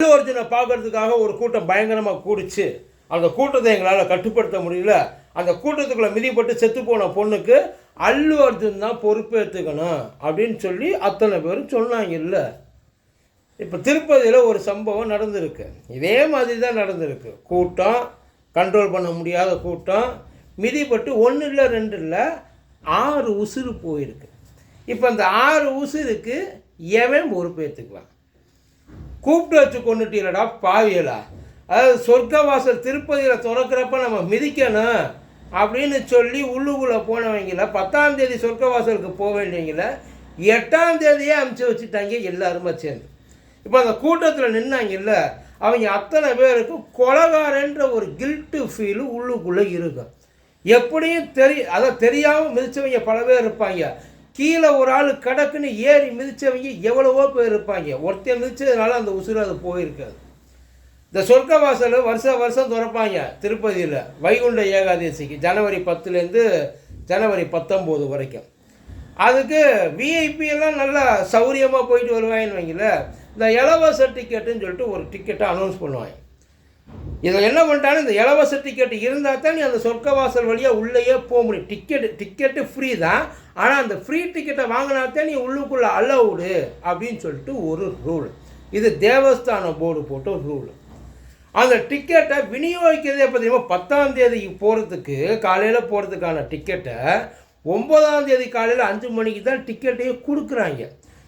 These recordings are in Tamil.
அல்லு அர்ஜுனை பார்க்கறதுக்காக ஒரு கூட்டம் பயங்கரமாக கூடிச்சு. அந்த கூட்டத்தை எங்களால் கட்டுப்படுத்த முடியல. அந்த கூட்டத்துக்குள்ளே மிதிப்பட்டு செத்து போன பொண்ணுக்கு அல்லு அர்ஜுன் தான் பொறுப்பேற்றுக்கணும் அப்படின்னு சொல்லி அத்தனை பேரும் சொன்னாங்க. இல்லை, இப்போ திருப்பதியில் ஒரு சம்பவம் நடந்திருக்கு. இதே மாதிரி தான் நடந்திருக்கு. கூட்டம் கண்ட்ரோல் பண்ண முடியாத கூட்டம் மிதிப்பட்டு 1 இல்லை 2 இல்லை 6 உசுறு போயிருக்கு. இப்போ அந்த 6 உசுருக்கு எவன் பொறுப்பேற்றுக்கலாம்? கூப்பிட்டு வச்சு கொண்டுட்டீங்களா பாவியலா? அதாவது சொர்க்கவாசல் திருப்பதியில் திறக்கிறப்ப நம்ம மிதிக்கணும் அப்படின்னு சொல்லி உள்ளுக்குள்ளே போனவங்கள 10ஆம் தேதி சொர்க்கவாசலுக்கு போக வேண்டியவங்கள 8ஆம் தேதியே அமுச்சு வச்சுட்டாங்க எல்லாருமே சேர்ந்து. இப்போ அந்த கூட்டத்தில் நின்னாங்கல்ல, அவங்க அத்தனை பேருக்கு கொலகாரன்ற ஒரு கில்ட்டு ஃபீலு உள்ளுக்குள்ளே இருக்கும். எப்படியும் அதை தெரியாமல் மிதித்தவங்க பல பேர் இருப்பாங்க. கீழே ஒரு ஆள் கடக்குன்னு ஏறி மிதித்தவங்க எவ்வளவோ பேர் இருப்பாங்க. ஒருத்தர் மிதித்ததுனால அந்த உசுறு அது போயிருக்காது. இந்த சொர்க்கவாசல் வருஷம் திறப்பாங்க திருப்பதியில் வைகுண்ட ஏகாதசிக்கு ஜனவரி 10லேருந்து ஜனவரி 19 வரைக்கும். அதுக்கு விஐபி எல்லாம் நல்லா சௌரியமாக போயிட்டு வருவாங்கன்னு வைங்கள. இந்த இலவச டிக்கெட்டுன்னு சொல்லிட்டு ஒரு டிக்கெட்டை அனௌன்ஸ் பண்ணுவாங்க. இதை என்ன பண்ணிட்டாலும் இந்த இலவச டிக்கெட்டு இருந்தால் தான் நீ அந்த சொர்க்கவாசல் வழியாக உள்ளேயே போக முடியும். டிக்கெட்டு ஃப்ரீ தான், ஆனால் அந்த ஃப்ரீ டிக்கெட்டை வாங்கினாத்தான் நீ உள்ளுக்குள்ளே அலவுடு அப்படின்னு சொல்லிட்டு ஒரு ரூல். இது தேவஸ்தான போர்டு போட்ட ஒரு ரூல். அந்த டிக்கெட்டை விநியோகிக்கிறதே பார்த்தீங்கன்னா 10ஆம் தேதிக்கு போகிறதுக்கு காலையில் போகிறதுக்கான டிக்கெட்டை 9ஆம் தேதி காலையில் 5 மணிக்கு தான் டிக்கெட்டையே கொடுக்குறாங்க.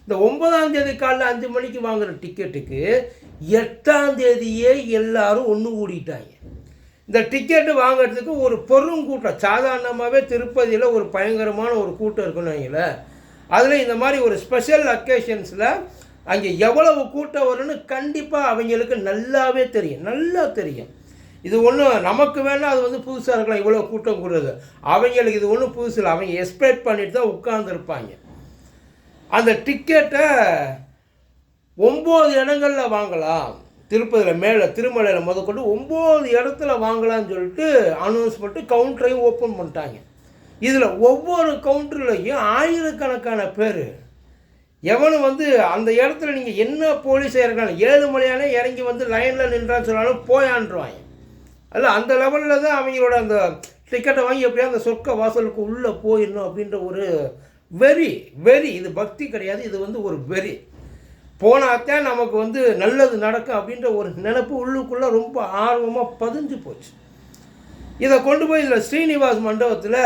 இந்த 9ஆம் தேதி காலையில் 5 மணிக்கு வாங்குகிற டிக்கெட்டுக்கு 8ஆம் தேதியே எல்லாரும் ஒன்று கூடிட்டாங்க. இந்த டிக்கெட்டு வாங்கிறதுக்கு ஒரு பெருங்கூட்டம், சாதாரணமாகவே திருப்பதியில் ஒரு பயங்கரமான ஒரு கூட்டம் இருக்குன்னு வைங்கள. அதில் இந்த மாதிரி ஒரு ஸ்பெஷல் அக்கேஷன்ஸில் அங்கே எவ்வளவு கூட்டம் வரும்னு கண்டிப்பாக அவங்களுக்கு நல்லாவே தெரியும், நல்லா தெரியும். இது ஒன்றும் நமக்கு வேணால் அது புதுசாக இருக்கலாம், இவ்வளோ கூட்டம் கூடுறது. அவங்களுக்கு இது ஒன்றும் புதுசு இல்லை. அவங்க எக்ஸ்பெக்ட் பண்ணிட்டு தான் உட்கார்ந்துருப்பாங்க. அந்த டிக்கெட்டை 9 இடங்களில் வாங்கலாம். திருப்பதியில் மேலே திருமலையில் முதற்கொண்டு 9 இடத்துல வாங்கலாம்னு சொல்லிட்டு அனௌன்ஸ் பண்ணிட்டு கவுண்டரையும் ஓப்பன் பண்ணிட்டாங்க. இதில் ஒவ்வொரு கவுண்டர்லையும் ஆயிரக்கணக்கான பேர். எவனும் அந்த இடத்துல நீங்கள் என்ன போலீஸாக இருக்காங்க 7 மணியானே இறங்கி லைனில் நின்றான்னு சொன்னாலும் போயான்றாங்க. அதில் அந்த லெவலில் தான் அவங்களோட அந்த டிக்கெட்டை வாங்கி எப்படியா அந்த சொர்க்க வாசலுக்கு உள்ளே போயிடணும் அப்படின்ற ஒரு வெறி. இது பக்தி கிடையாது, இது ஒரு வெறி. போனாத்தான் நமக்கு நல்லது நடக்கும் அப்படின்ற ஒரு நினைப்பு உள்ளுக்குள்ளே ரொம்ப ஆர்வமாக பதிஞ்சு போச்சு. இதை கொண்டு போய் இதில் ஸ்ரீனிவாஸ் மண்டபத்தில்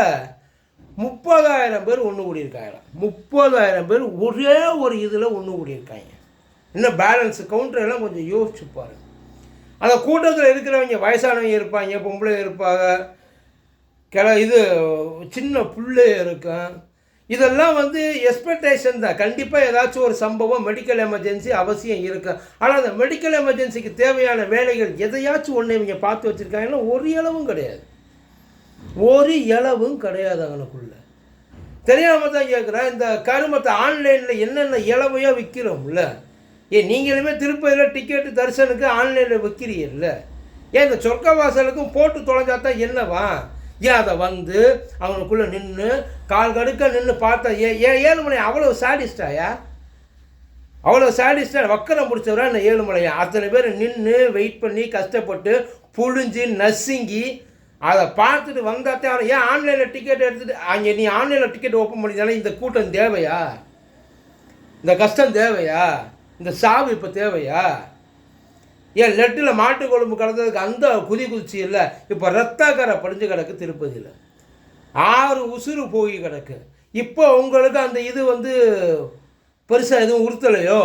30,000 பேர் ஒன்று கூடியிருக்காங்க. 30,000 பேர் ஒரே ஒரு இதில் ஒன்று கூடியிருக்காங்க. இன்னும் பேலன்ஸ் கவுண்டரெல்லாம் கொஞ்சம் யோசிச்சு பாருங்க. அந்த கூட்டத்தில் இருக்கிறவங்க வயசானவங்க இருப்பாங்க, பொம்பளை இருப்பாங்க, சின்ன பிள்ளை இருக்கும். இதெல்லாம் எக்ஸ்பெக்டேஷன் தான். கண்டிப்பாக ஏதாச்சும் ஒரு சம்பவம் மெடிக்கல் எமர்ஜென்சி அவசியம் இருக்கும். ஆனால் அந்த மெடிக்கல் எமர்ஜென்சிக்கு தேவையான வேலைகள் எதையாச்சும் ஒன்று இவங்க பார்த்து வச்சுருக்காங்கன்னா ஒரு இளவும் கிடையாது. அவனுக்குள்ள தெரியாமல் தான் கேட்குறேன். இந்த கருமத்தை ஆன்லைனில் என்னென்ன இலவையோ விற்கிறோம்ல. நீங்களுமே திருப்பதியில் டிக்கெட்டு தரிசனுக்கு ஆன்லைனில் விற்கிறீல்ல. இந்த சொர்க்கவாசலுக்கும் போட்டு தொலைஞ்சாத்தான் என்னவா? அதை அவனுக்குள்ளே நின்று கால் கடுக்க நின்று பார்த்தா 7 மணி அவ்வளோ சாடிஸ்டாயா? அவ்வளோ சாடிஸ்டா வக்கரம் முடிச்சவரா இந்த 7 மணியா? அத்தனை பேர் நின்று வெயிட் பண்ணி கஷ்டப்பட்டு புழிஞ்சு நசுங்கி அதை பார்த்துட்டு வந்தாத்தே அவன் ஏன் ஆன்லைனில் டிக்கெட் எடுத்துகிட்டு அங்கே நீ ஆன்லைனில் டிக்கெட் ஓப்பன் பண்ணிதானே இந்த கூட்டம் தேவையா? இந்த கஷ்டம் தேவையா? இந்த சாவு இப்போ தேவையா? ஏன் லெட்டில் மாட்டு கொழும்பு கலந்ததுக்கு அந்த குதிச்சு இல்லை, இப்போ ரத்தக்கரை படிஞ்சு கிடக்கு திருப்பதியில். 6 உசுறு போய் கிடக்கு. இப்போ உங்களுக்கு அந்த இது பெருசாக எதுவும் உறுத்தலையோ?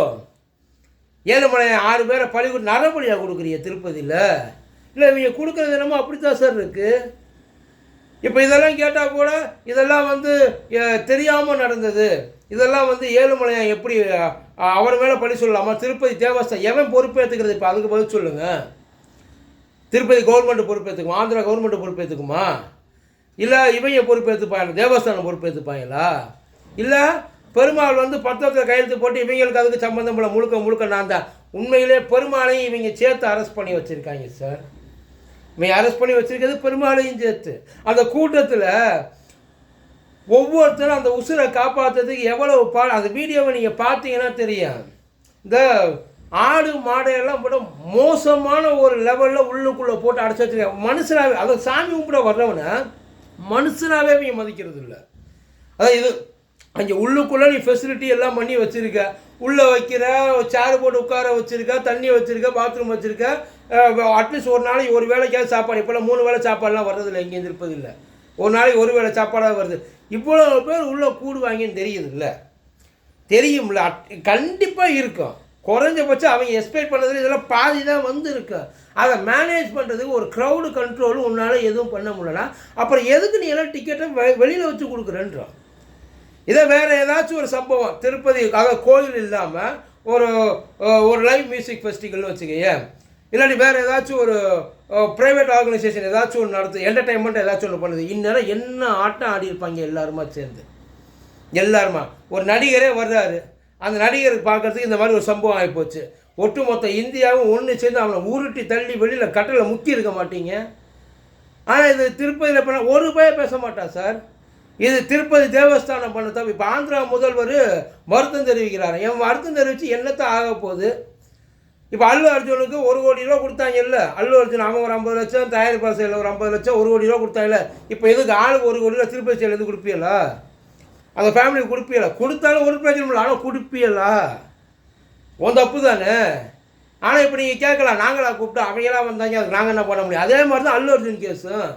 7 மணி 6 பேரை பழி நரபலியாக கொடுக்குறீங்க திருப்பதியில். இல்லை இவங்க கொடுக்குறது என்னமோ அப்படித்தான் சார் இருக்குது. இப்போ இதெல்லாம் கேட்டால் கூட இதெல்லாம் தெரியாமல் நடந்தது. இதெல்லாம் 7 மலையான் எப்படி அவர் மேலே பழி சொல்லலாமா? திருப்பதி தேவஸ்தானம் எவன் பொறுப்பேற்றுக்கிறது? இப்போ அதுக்கு பதில் சொல்லுங்கள். திருப்பதி கவர்மெண்ட்டு பொறுப்பேற்றுக்குமா? ஆந்திரா கவர்மெண்ட்டு பொறுப்பேற்றுக்குமா? இல்லை இவங்க பொறுப்பேற்றுப்பாங்க, தேவஸ்தானம் பொறுப்பேற்றுப்பாங்களா? இல்லை பெருமாள் பத்திரத்தில் கையெழுத்து போட்டு இவங்களுக்கு அதுக்கு சம்மந்தம் போல முழுக்க நான் தான். உண்மையிலே பெருமாளையும் இவங்க சேர்த்து அரெஸ்ட் பண்ணி வச்சுருக்காங்க சார். இவங்க அரெஸ்ட் பண்ணி வச்சுருக்கிறது பெருமாளையும் சேர்த்து. அந்த கூட்டத்தில் ஒவ்வொருத்தரும் அந்த உசுரை காப்பாற்றுறதுக்கு எவ்வளவு அந்த வீடியோவை நீங்கள் பார்த்தீங்கன்னா தெரியும். இந்த ஆடு மாடையெல்லாம் போட்டு மோசமான ஒரு லெவலில் உள்ளுக்குள்ளே போட்டு அடைச்சி வச்சுருக்காங்க. மனுஷனாகவே அதை சாமி கும்பிட வர்றவனை மனுஷனாகவே இவங்க மதிக்கிறது இல்லை. அதான் இது அங்கே உள்ளுக்குள்ளே நீ ஃபெசிலிட்டி எல்லாம் பண்ணி வச்சுருக்க, உள்ளே வைக்கிற சேர் போட்டு உட்கார வச்சுருக்க, தண்ணி வச்சுருக்க, பாத்ரூம் வச்சுருக்க, அட்லீஸ்ட் ஒரு நாளைக்கு ஒரு வேளைக்காவது சாப்பாடு. இப்போல்லாம் 3 வேளை சாப்பாடுலாம் வர்றதில்லை, எங்கேயும் இருப்பதில்லை. ஒரு நாளைக்கு ஒரு வேளை சாப்பாடாக வருது. இவ்வளோ பேர் உள்ளே கூடுவாங்கன்னு தெரியுது இல்லை, தெரியும்ல, கண்டிப்பாக இருக்கும். குறைஞ்சபட்சம் அவங்க எக்ஸ்பெக்ட் பண்ணுறதுல இதெல்லாம் பாதி தான் வந்து இருக்கும். அதை மேனேஜ் பண்ணுறதுக்கு ஒரு க்ரௌடு கண்ட்ரோலும் உன்னால் எதுவும் பண்ண முடியலனா அப்புறம் எதுக்கு நீ எல்லாம் டிக்கெட்டை வெளியில் வச்சு கொடுக்குறேன்றோம். இதை வேறு ஏதாச்சும் ஒரு சம்பவம் திருப்பதி, அதாவது கோயில் இல்லாமல் ஒரு லைவ் மியூசிக் ஃபெஸ்டிவல்னு வச்சுக்கையே, இல்லாட்டி வேறு ஏதாச்சும் ஒரு ப்ரைவேட் ஆர்கனைசேஷன் ஏதாச்சும் ஒன்று நடத்து, என்டர்டைன்மெண்ட் ஏதாச்சும் ஒன்று பண்ணுது. இந்நேரம் என்ன ஆட்டம் ஆடி இருப்பாங்க எல்லாருமா சேர்ந்து. எல்லாருமா ஒரு நடிகரே வர்றாரு, அந்த நடிகருக்கு பார்க்குறதுக்கு இந்த மாதிரி ஒரு சம்பவம் ஆகிப்போச்சு. ஒட்டுமொத்த இந்தியாவும் ஒன்று சேர்ந்து அவனை உருட்டி தள்ளி வெளியில் கட்டளை முக்கி இருக்க மாட்டீங்க. ஆனால் இது திருப்பதியில் பண்ண ஒரு ரூபாயை பேச மாட்டான் சார். இது திருப்பதி தேவஸ்தானம் பண்ண தப்பு. இப்போ ஆந்திரா முதல்வர் வருத்தம் தெரிவிக்கிறார். என் வருத்தம் தெரிவித்து என்னத்தை ஆக போகுது? இப்போ அல்லு அர்ஜுனுக்கு 1 கோடி ரூபா கொடுத்தாங்க இல்லை, அல்லு அர்ஜுன் அவன் ஒரு 50 லட்சம், தயாரிப்பாளர் செயலில் ஒரு 50 லட்சம், 1 கோடி ரூபா கொடுத்தாங்கல்ல. இப்போ எதுக்கு ஆளுக்கு 1 கோடி ரூபா திருப்பதி செயல் எது கொடுப்பீங்களா? அந்த ஃபேமிலிக்கு கொடுப்பீங்களா? கொடுத்தாலும் ஒரு பிரச்சனை இல்லை, ஆனால் கொடுப்பீங்களா? உன் தப்பு தானே. ஆனால் இப்போ நீங்கள் கேட்கலாம், நாங்களாக கூப்பிட்டு அவங்களாம் வந்தாங்க, அதுக்கு நாங்கள் என்ன பண்ண முடியும்? அதே மாதிரி தான் அல்லு அர்ஜுன் கேஸும்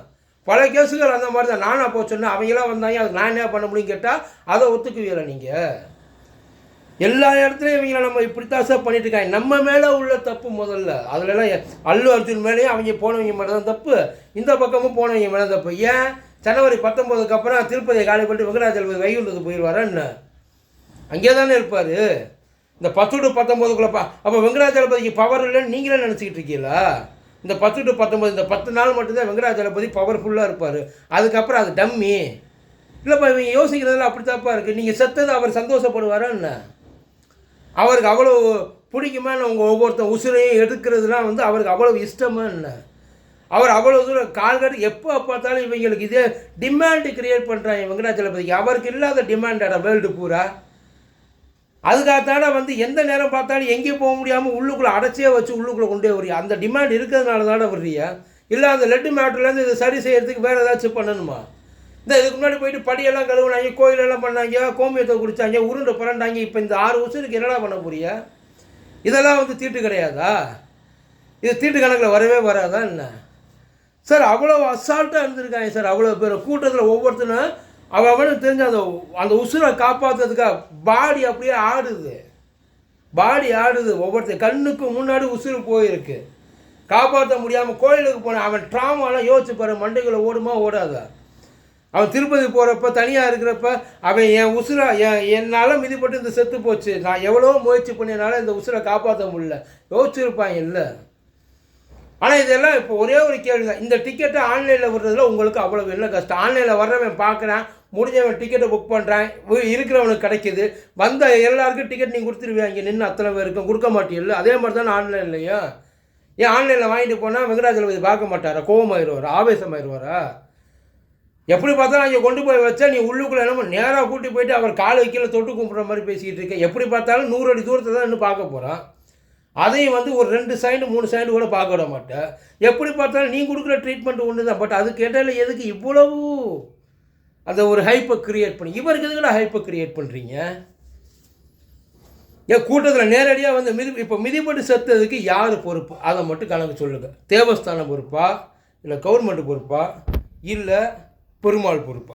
பல கேஸுகள் அந்த மாதிரி தான். நானாக போக சொன்னேன், அவங்களாம் வந்தாங்க, அதுக்கு நான் என்ன பண்ண முடியும் கேட்டால் அதை ஒத்துக்குவீங்களா நீங்கள்? எல்லா இடத்துலையும் இவங்களை நம்ம இப்படித்தான் சார் பண்ணிட்டு இருக்காங்க. நம்ம மேலே உள்ள தப்பு முதல்ல. அதுலலாம் அல்லு அர்ஜுன் மேலேயும் அவங்க போனவங்க மேலே தான் தப்பு, இந்த பக்கமும் போனவங்க மேலே தப்பு. ஏன் ஜனவரி 19க்கு அப்புறம் திருப்பதியை காலி பண்ணிட்டு வெங்கடாஜலபதி வைகுண்டத்துக்கு போயிடுவாரா என்ன? அங்கே தானே இருப்பார். இந்த 10 to 19க்குள்ளே அப்போ வெங்கடாஜலபதிக்கு பவர் இல்லைன்னு நீங்களே நினச்சிக்கிட்டு இருக்கீங்களா? இந்த 10 to 19 இந்த 10 நாள் மட்டும்தான் வெங்கடாஜலபதி பவர்ஃபுல்லாக இருப்பார். அதுக்கப்புறம் அது டம்மி இல்லைப்பா. இவங்க யோசிக்கிறதுல அப்படி தப்பாக இருக்குது. நீங்கள் செத்தது அவர் சந்தோஷப்படுவாரா என்ன? அவருக்கு அவ்வளோ பிடிக்குமா என்ன? உங்கள் ஒவ்வொருத்தன் உசுரையும் எடுக்கிறதுலாம் வந்து அவருக்கு அவ்வளோ இஷ்டமா என்ன? அவர் அவ்வளோ தூரம் கால்கட்டு எப்போ பார்த்தாலும் இவங்களுக்கு இதே டிமாண்டு கிரியேட் பண்ணுறாங்க வெங்கடாஜலபதிக்கு. அவருக்கு இல்லாத டிமாண்டாடா வேர்ல்டு பூரா. அதுக்காகத்தானே வந்து எந்த நேரம் பார்த்தாலும் எங்கேயும் போக முடியாமல் உள்ளுக்குள்ளே அடைச்சே வச்சு உள்ளுக்குள்ளே கொண்டே வரியா. அந்த டிமாண்ட் இருக்கிறதுனால தானே வர்றியா? இல்லை அந்த லெட்டு மேட்ருலேருந்து இதை சரி செய்கிறதுக்கு வேறு ஏதாச்சும் பண்ணணுமா? இந்த இதுக்கு முன்னாடி போயிட்டு படியெல்லாம் கழுவுனாங்க, கோயிலெல்லாம் பண்ணாங்க, கோமியத்தை குடித்தாங்க, உருண்டை புரண்டாங்க. இப்போ இந்த 6 வருஷத்துக்கு என்னடா பண்ண போறியா? இதெல்லாம் வந்து தீட்டு கிடையாதா? இது தீட்டு கணக்கில் வரவே வராதா என்ன சார்? அவ்வளோ அசால்ட்டாக இருந்திருக்காங்க சார். அவ்வளோ பேர் கூட்டத்தில் ஒவ்வொருத்தனும் அவனுக்கு தெரிஞ்ச அந்த உசுரை காப்பாற்றுறதுக்காக பாடி அப்படியே ஆடுது. ஒவ்வொருத்தர் கண்ணுக்கு முன்னாடி உசுறு போயிருக்கு, காப்பாற்ற முடியாமல் கோயிலுக்கு போன அவன் ட்ராமாலாம் யோசிச்சு பாரு. மண்டைகளை ஓடுமா ஓடாதா? அவன் திருப்பதி போகிறப்ப தனியாக இருக்கிறப்ப அவன் என் உசுரை என்னால் மிதிப்பட்டு இந்த செத்து போச்சு, நான் எவ்வளோ முயற்சி பண்ணியனால இந்த உசுரை காப்பாற்ற முடியல யோசிச்சிருப்பாங்க இல்லை. ஆனால் இதெல்லாம் இப்போ ஒரே ஒரு கேள்வி தான். இந்த டிக்கெட்டை ஆன்லைனில் விடுறதுல உங்களுக்கு அவ்வளோ என்ன கஷ்டம்? ஆன்லைனில் வர்றவன் பார்க்குறான், முடிஞ்சவன் டிக்கெட்டை புக் பண்ணுறான், இருக்கிறவனுக்கு கிடைக்கிது. வந்த எல்லாருக்கும் டிக்கெட் நீங்கள் கொடுத்துருவீங்க, இங்கே நின்று அத்தனை பேருக்கும் கொடுக்க மாட்டீங்கல்ல. அதே மாதிரி தான் ஆன்லைன்லையா? ஏன் ஆன்லைனில் வாங்கிட்டு போனால் வெங்கடாஜலபதி பார்க்க மாட்டாரா? கோபமாயிருவாரா? ஆவேசமாயிருவாரா? எப்படி பார்த்தாலும் அங்கே கொண்டு போய் வச்சா நீ உள்ளுக்குள்ளே என்ன நேராக கூட்டி போயிட்டு அவர் காலை கீழே தொட்டு கும்பிட்ற மாதிரி பேசிக்கிட்டு இருக்க. எப்படி பார்த்தாலும் 100 அடி தூரத்தில் தான் இன்னும் பார்க்க போகிறான். அதையும் வந்து ஒரு 2 செகண்ட் 3 செகண்ட் கூட பார்க்க விட மாட்டேன். எப்படி பார்த்தாலும் நீ கொடுக்குற ட்ரீட்மெண்ட் ஒன்று தான். பட் அது கேட்டால் எதுக்கு இவ்வளவு அந்த ஒரு ஹைப்பை கிரியேட் பண்ணி இவருக்கு எதுக்குள்ள ஹைப்பை கிரியேட் பண்ணுறீங்க? ஏன் கூட்டத்தில் நேரடியாக வந்து இப்போ மிதிப்பட்டு செத்ததுக்கு யார் பொறுப்பு? அதை மட்டும் கணக்கு சொல்லுங்கள். தேவஸ்தானம் பொறுப்பா, இல்லை கவர்மெண்ட் பொறுப்பா, இல்லை பெருமாள் பொறுப்பா?